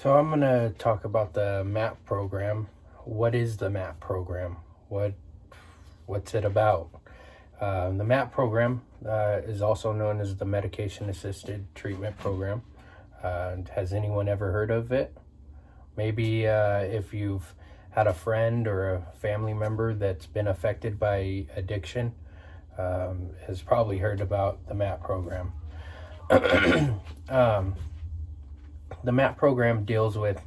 So I'm going to talk about the MAP program. What is the MAP program? What's it about? The MAP program is also known as the Medication Assisted Treatment Program. Has anyone ever heard of it? Maybe if you've had a friend or a family member that's been affected by addiction, has probably heard about the MAP program. um, the MAP program deals with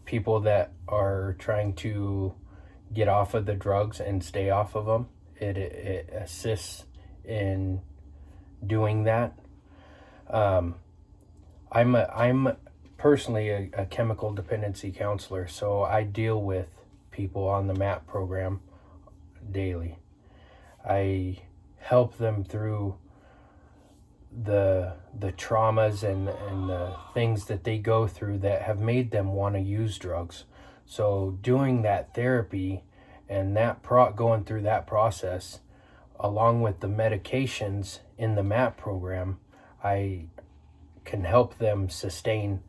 people that are trying to get off of the drugs and stay off of them. It assists in doing that. Um, I'm personally a chemical dependency counselor, so I deal with people on the MAP program daily. I help them through the traumas and the things that they go through that have made them want to use drugs. So doing that therapy and going through that process, along with the medications in the MAP program, I can help them sustain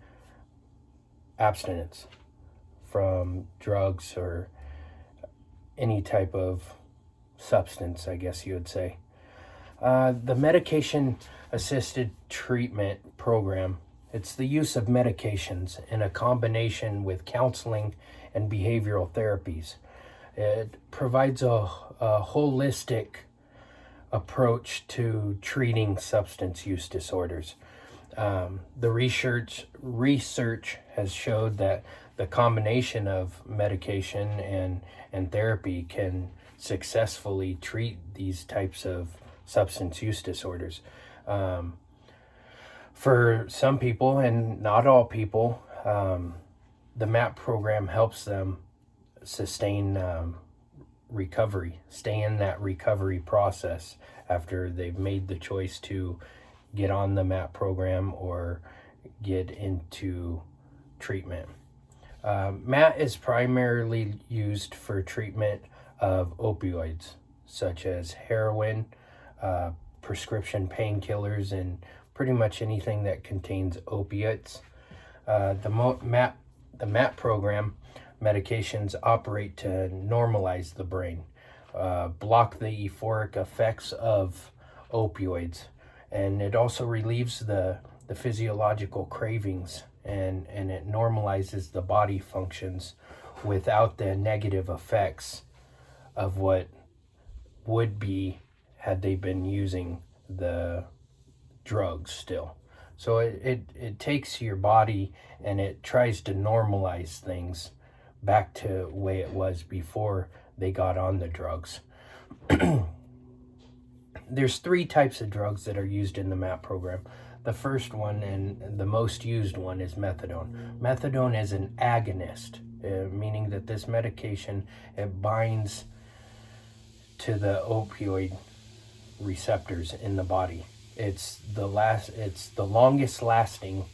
abstinence from drugs or any type of substance, I guess you would say. The medication assisted treatment program, it's the use of medications in a combination with counseling and behavioral therapies. It provides a holistic approach to treating substance use disorders. The research has showed that the combination of medication and therapy can successfully treat these types of substance use disorders. For some people, and not all people, the MAP program helps them sustain recovery, stay in that recovery process after they've made the choice to get on the MAP program or get into treatment. MAP is primarily used for treatment of opioids, such as heroin, prescription painkillers, and pretty much anything that contains opiates. The MAP program medications operate to normalize the brain, block the euphoric effects of opioids, and it also relieves the physiological cravings, and it normalizes the body functions without the negative effects of what would be had they been using the drugs still. So it takes your body and it tries to normalize things back to the way it was before they got on the drugs. There's 3 types of drugs that are used in the MAP program. The first one and the most used one is methadone. Methadone is an agonist, meaning that this medication, it binds to the opioid receptors in the body. It's the longest lasting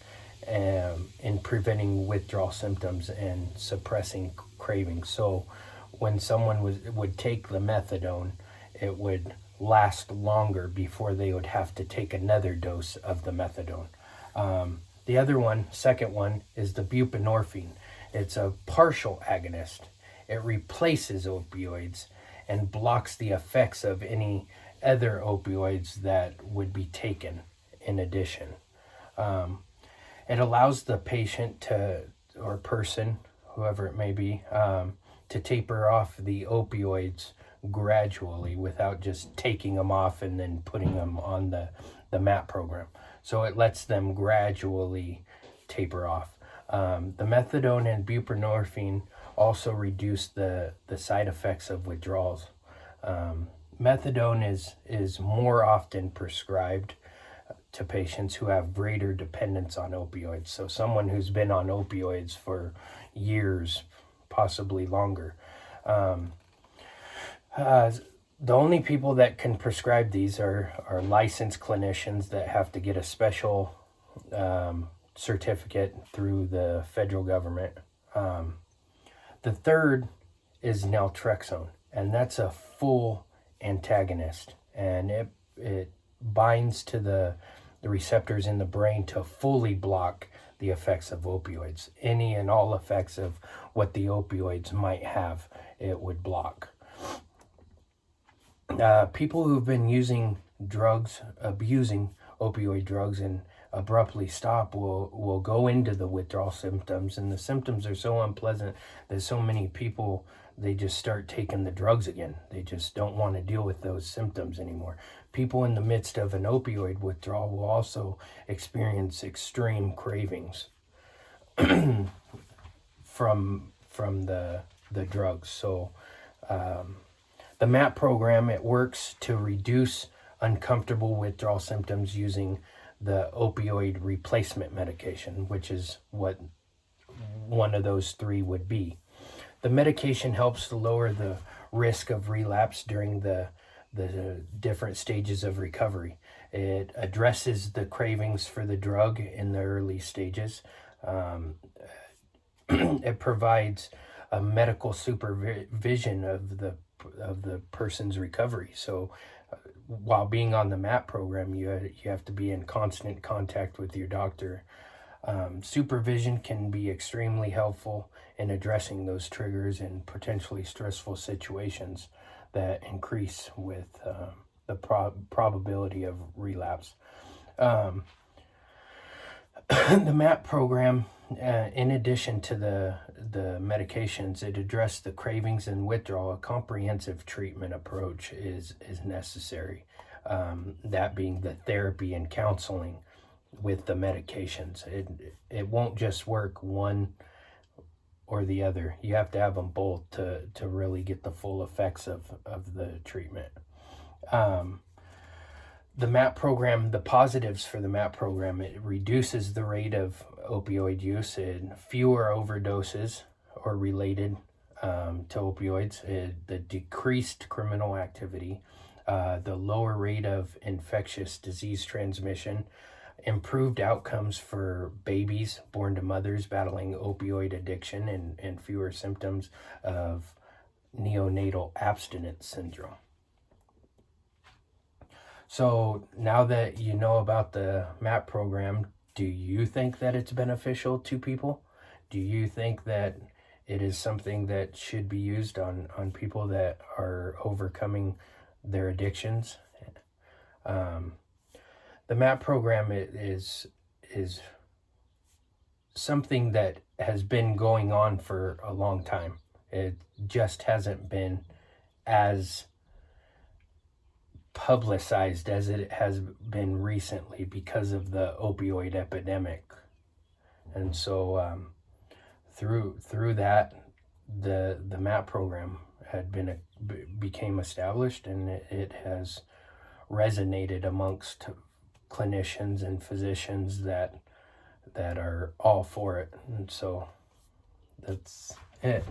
in preventing withdrawal symptoms and suppressing cravings. So when someone would take the methadone, it would last longer before they would have to take another dose of the methadone. The second one, is the buprenorphine. It's a partial agonist. It replaces opioids and blocks the effects of any other opioids that would be taken in addition. It allows the patient or person, whoever it may be, to taper off the opioids gradually without just taking them off and then putting them on the MAP program. So it lets them gradually taper off. The methadone and buprenorphine also reduce the side effects of withdrawals. Methadone is more often prescribed to patients who have greater dependence on opioids. So someone who's been on opioids for years, possibly longer. The only people that can prescribe these are licensed clinicians that have to get a special certificate through the federal government. The third is naltrexone, and that's a full antagonist, and it binds to the receptors in the brain to fully block the effects of opioids. Any and all effects of what the opioids might have, it would block. People who've been using drugs, abusing opioid drugs, and abruptly stop will go into the withdrawal symptoms, and the symptoms are so unpleasant that so many people, they just start taking the drugs again. They just don't want to deal with those symptoms anymore. People in the midst of an opioid withdrawal will also experience extreme cravings from the drugs. So the MAP program, it works to reduce uncomfortable withdrawal symptoms using the opioid replacement medication, which is what one of those three would be. The medication helps to lower the risk of relapse during the different stages of recovery. It addresses the cravings for the drug in the early stages. It provides a medical supervision of the person's recovery. So while being on the MAP program, you have to be in constant contact with your doctor. Supervision can be extremely helpful in addressing those triggers in potentially stressful situations that increase with the probability of relapse. The MAP program, in addition to the medications, it addressed the cravings and withdrawal. A comprehensive treatment approach is necessary. That being the therapy and counseling with the medications. It won't just work one or the other. You have to have them both to really get the full effects of the treatment. The MAP program, the positives for the MAP program, it reduces the rate of opioid use and fewer overdoses or related to opioids, the decreased criminal activity, the lower rate of infectious disease transmission, improved outcomes for babies born to mothers battling opioid addiction, and fewer symptoms of neonatal abstinence syndrome. So now that you know about the MAP program, do you think that it's beneficial to people? Do you think that it is something that should be used on people that are overcoming their addictions? The MAP program is something that has been going on for a long time. It just hasn't been as publicized as it has been recently because of the opioid epidemic. And so through that, the MAP program became established, and it has resonated amongst clinicians and physicians that are all for it. And so that's it.